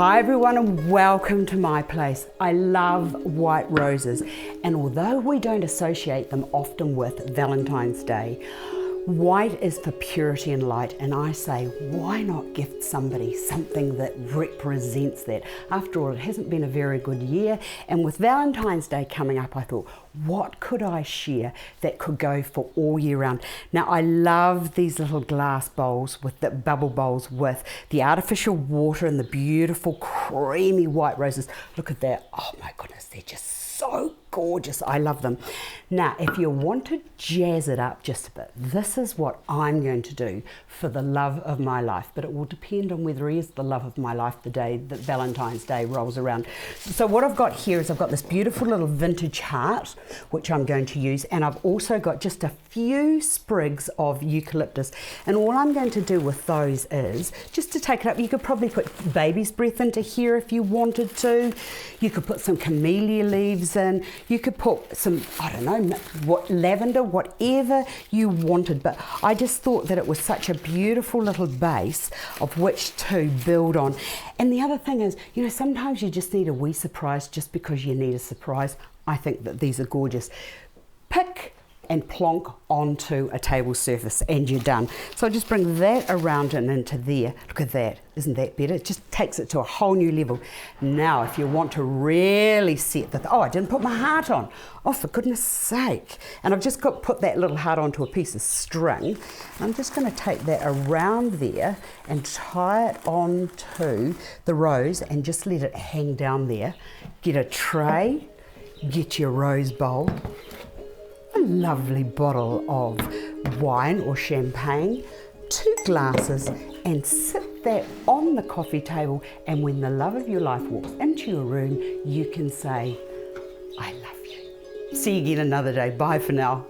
Hi everyone and welcome to my place. I love white roses, and although we don't associate them often with Valentine's Day, white is for purity and light, and I say, why not gift somebody something that represents that? After all, it hasn't been a very good year, and with Valentine's Day coming up, I thought, what could I share that could go for all year round? Now, I love these little glass bowls with the bubble bowls with the artificial water and the beautiful creamy white roses. Look at that. Oh my goodness, they're just so gorgeous. I love them. Now, if you want to jazz it up just a bit, this is what I'm going to do for the love of my life, but it will depend on whether he is the love of my life the day that Valentine's Day rolls around. So what I've got here is I've got this beautiful little vintage heart, which I'm going to use, and I've also got just a few sprigs of eucalyptus, and all I'm going to do with those is just to take it up. You could probably put baby's breath into here if you wanted to. You could put some camellia leaves in. You could put some, I don't know, what lavender, whatever you wanted, but I just thought that it was such a beautiful little base of which to build on. And the other thing is, you know, sometimes you just need a wee surprise just because you need a surprise. I think that these are gorgeous. Pick and plonk onto a table surface and you're done. So I just bring that around and into there. Look at that, isn't that better? It just takes it to a whole new level. Now, if you want to really set the, oh, I didn't put my heart on. Oh, for goodness sake. And I've just got put that little heart onto a piece of string. I'm just gonna take that around there and tie it onto the rose and just let it hang down there. Get a tray, get your rose bowl, a lovely bottle of wine or champagne, 2 glasses, and sit that on the coffee table, and when the love of your life walks into your room, you can say, I love you. See you again another day. Bye for now.